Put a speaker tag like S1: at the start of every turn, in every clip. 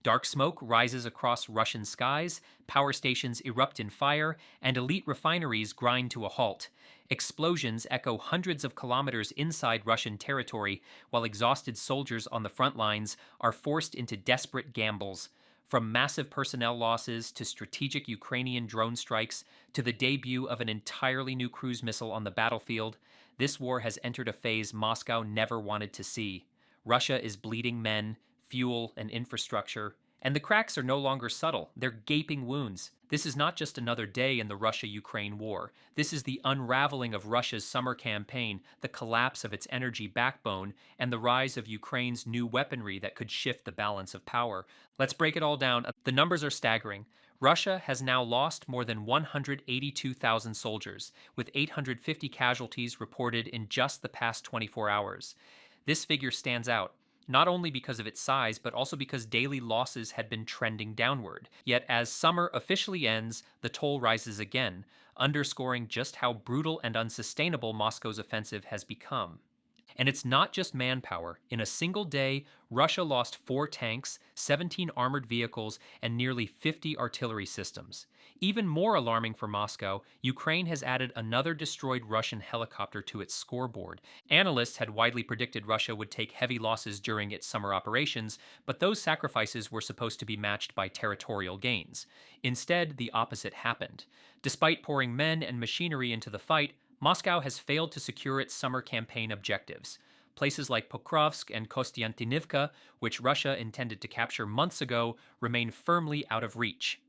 S1: Dark smoke rises across Russian skies, power stations erupt in fire, and elite refineries grind to a halt. Explosions echo hundreds of kilometers inside Russian territory, while exhausted soldiers on the front lines are forced into desperate gambles. From massive personnel losses to strategic Ukrainian drone strikes to the debut of an entirely new cruise missile on the battlefield, this war has entered a phase Moscow never wanted to see. Russia is bleeding men, fuel, and infrastructure, and the cracks are no longer subtle. They're gaping wounds. This is not just another day in the Russia-Ukraine war. This is the unraveling of Russia's summer campaign, the collapse of its energy backbone, and the rise of Ukraine's new weaponry that could shift the balance of power. Let's break it all down. The numbers are staggering. Russia has now lost more than 182,000 soldiers, with 850 casualties reported in just the past 24 hours. This figure stands out, not only because of its size, but also because daily losses had been trending downward. Yet as summer officially ends, the toll rises again, underscoring just how brutal and unsustainable Moscow's offensive has become. And it's not just manpower. In a single day, Russia lost 4 tanks, 17 armored vehicles, and nearly 50 artillery systems. Even more alarming for Moscow, Ukraine has added another destroyed Russian helicopter to its scoreboard. Analysts had widely predicted Russia would take heavy losses during its summer operations, but those sacrifices were supposed to be matched by territorial gains. Instead, the opposite happened. Despite pouring men and machinery into the fight, Moscow has failed to secure its summer campaign objectives. Places like Pokrovsk and Kostiantynivka, which Russia intended to capture months ago, remain firmly out of reach.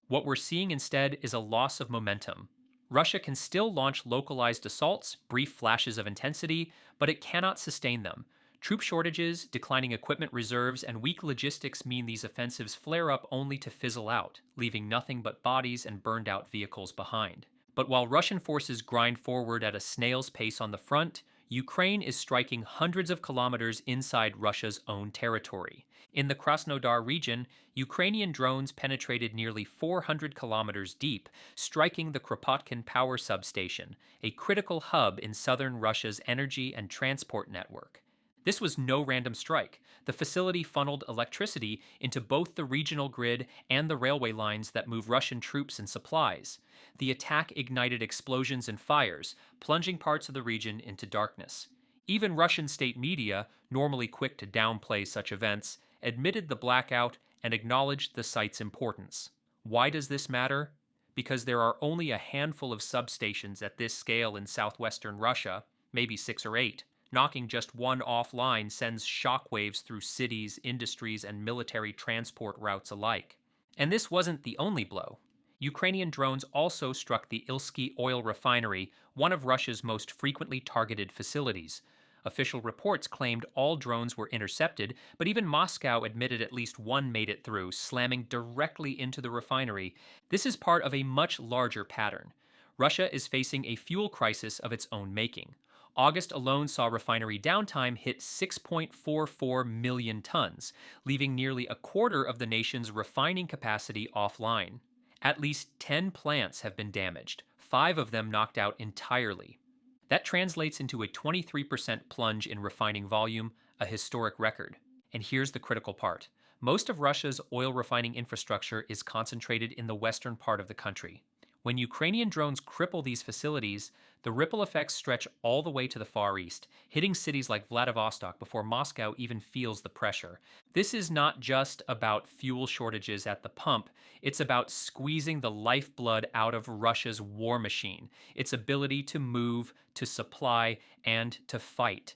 S1: What we're seeing instead is a loss of momentum. Russia can still launch localized assaults, brief flashes of intensity, but it cannot sustain them. Troop shortages, declining equipment reserves, and weak logistics mean these offensives flare up only to fizzle out, leaving nothing but bodies and burned out vehicles behind. But while Russian forces grind forward at a snail's pace on the front, Ukraine is striking hundreds of kilometers inside Russia's own territory. In the Krasnodar region, Ukrainian drones penetrated nearly 400 kilometers deep, striking the Kropotkin power substation, a critical hub in southern Russia's energy and transport network. This was no random strike. The facility funneled electricity into both the regional grid and the railway lines that move Russian troops and supplies. The attack ignited explosions and fires, plunging parts of the region into darkness. Even Russian state media, normally quick to downplay such events, admitted the blackout and acknowledged the site's importance. Why does this matter? Because there are only a handful of substations at this scale in southwestern Russia, maybe 6 or 8. Knocking just one offline sends shockwaves through cities, industries, and military transport routes alike. And this wasn't the only blow. Ukrainian drones also struck the Ilski oil refinery, one of Russia's most frequently targeted facilities. Official reports claimed all drones were intercepted, but even Moscow admitted at least one made it through, slamming directly into the refinery. This is part of a much larger pattern. Russia is facing a fuel crisis of its own making. August alone saw refinery downtime hit 6.44 million tons, leaving nearly a quarter of the nation's refining capacity offline. At least 10 plants have been damaged, 5 of them knocked out entirely. That translates into a 23% plunge in refining volume, a historic record. And here's the critical part. Most of Russia's oil refining infrastructure is concentrated in the western part of the country. When Ukrainian drones cripple these facilities, the ripple effects stretch all the way to the Far East, hitting cities like Vladivostok before Moscow even feels the pressure. This is not just about fuel shortages at the pump, it's about squeezing the lifeblood out of Russia's war machine, its ability to move, to supply, and to fight.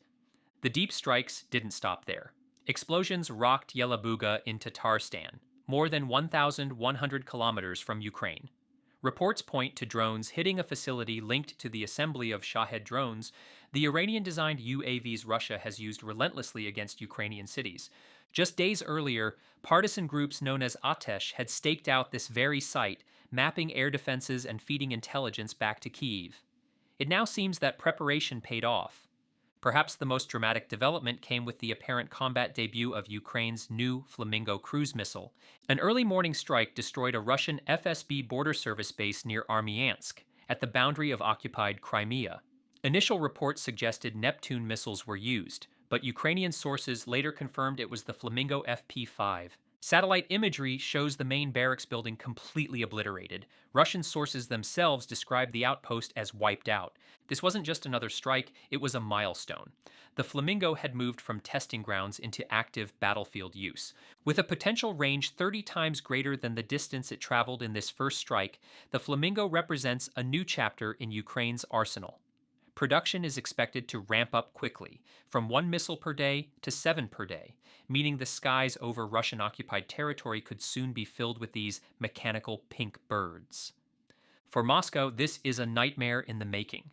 S1: The deep strikes didn't stop there. Explosions rocked Yelabuga in Tatarstan, more than 1,100 kilometers from Ukraine. Reports point to drones hitting a facility linked to the assembly of Shahed drones, the Iranian-designed UAVs Russia has used relentlessly against Ukrainian cities. Just days earlier, partisan groups known as Atesh had staked out this very site, mapping air defenses and feeding intelligence back to Kyiv. It now seems that preparation paid off. Perhaps the most dramatic development came with the apparent combat debut of Ukraine's new Flamingo cruise missile. An early morning strike destroyed a Russian FSB border service base near Armyansk, at the boundary of occupied Crimea. Initial reports suggested Neptune missiles were used, but Ukrainian sources later confirmed it was the Flamingo FP-5. Satellite imagery shows the main barracks building completely obliterated. Russian sources themselves describe the outpost as wiped out. This wasn't just another strike, it was a milestone. The Flamingo had moved from testing grounds into active battlefield use. With a potential range 30 times greater than the distance it traveled in this first strike, the Flamingo represents a new chapter in Ukraine's arsenal. Production is expected to ramp up quickly, from 1 missile per day to 7 per day, meaning the skies over Russian occupied territory could soon be filled with these mechanical pink birds. For Moscow, this is a nightmare in the making.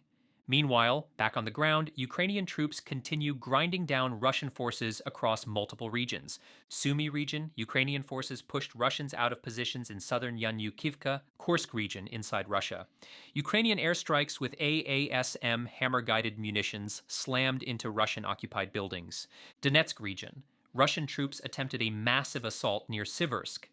S1: Meanwhile, back on the ground, Ukrainian troops continue grinding down Russian forces across multiple regions. Sumy region, Ukrainian forces pushed Russians out of positions in southern Yanyukivka, Kursk region inside Russia. Ukrainian airstrikes with AASM hammer-guided munitions slammed into Russian-occupied buildings. Donetsk region, Russian troops attempted a massive assault near Siversk,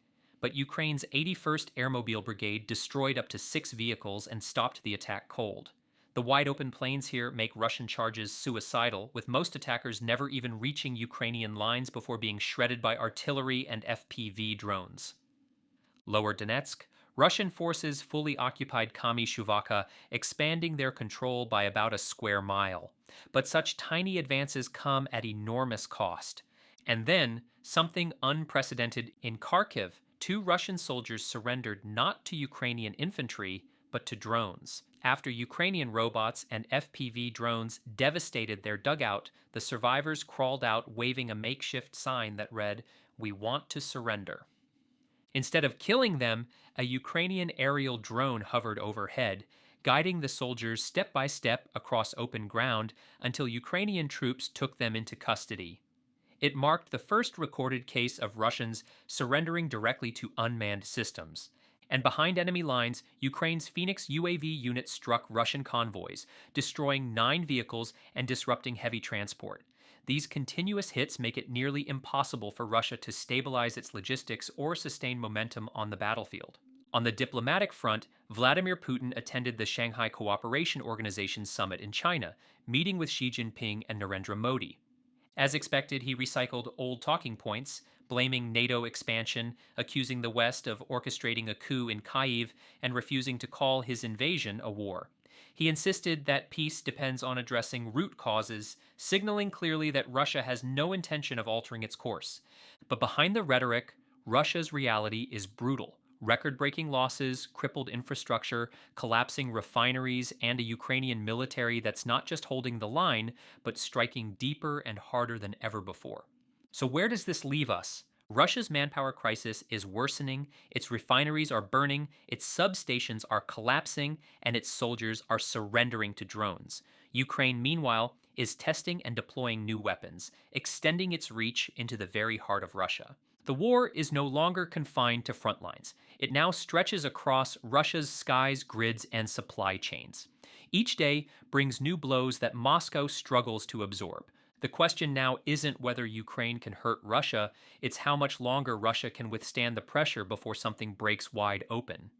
S1: but Ukraine's 81st Airmobile Brigade destroyed up to 6 vehicles and stopped the attack cold. The wide open plains here make Russian charges suicidal, with most attackers never even reaching Ukrainian lines before being shredded by artillery and FPV drones. Lower Donetsk, Russian forces fully occupied Kami Shuvaka, expanding their control by about a square mile. But such tiny advances come at enormous cost. And then, something unprecedented in Kharkiv, 2 Russian soldiers surrendered not to Ukrainian infantry, but to drones. After Ukrainian robots and FPV drones devastated their dugout, the survivors crawled out waving a makeshift sign that read, "We want to surrender." Instead of killing them, a Ukrainian aerial drone hovered overhead, guiding the soldiers step by step across open ground until Ukrainian troops took them into custody. It marked the first recorded case of Russians surrendering directly to unmanned systems. And behind enemy lines, Ukraine's Phoenix UAV unit struck Russian convoys, destroying 9 vehicles and disrupting heavy transport. These continuous hits make it nearly impossible for Russia to stabilize its logistics or sustain momentum on the battlefield. On the diplomatic front, Vladimir Putin attended the Shanghai Cooperation Organization summit in China, meeting with Xi Jinping and Narendra Modi. As expected, he recycled old talking points, blaming NATO expansion, accusing the West of orchestrating a coup in Kyiv, and refusing to call his invasion a war. He insisted that peace depends on addressing root causes, signaling clearly that Russia has no intention of altering its course. But behind the rhetoric, Russia's reality is brutal. Record-breaking losses, crippled infrastructure, collapsing refineries, and a Ukrainian military that's not just holding the line, but striking deeper and harder than ever before. So where does this leave us? Russia's manpower crisis is worsening, its refineries are burning, its substations are collapsing, and its soldiers are surrendering to drones. Ukraine, meanwhile, is testing and deploying new weapons, extending its reach into the very heart of Russia. The war is no longer confined to frontlines. It now stretches across Russia's skies, grids, and supply chains. Each day brings new blows that Moscow struggles to absorb. The question now isn't whether Ukraine can hurt Russia, it's how much longer Russia can withstand the pressure before something breaks wide open.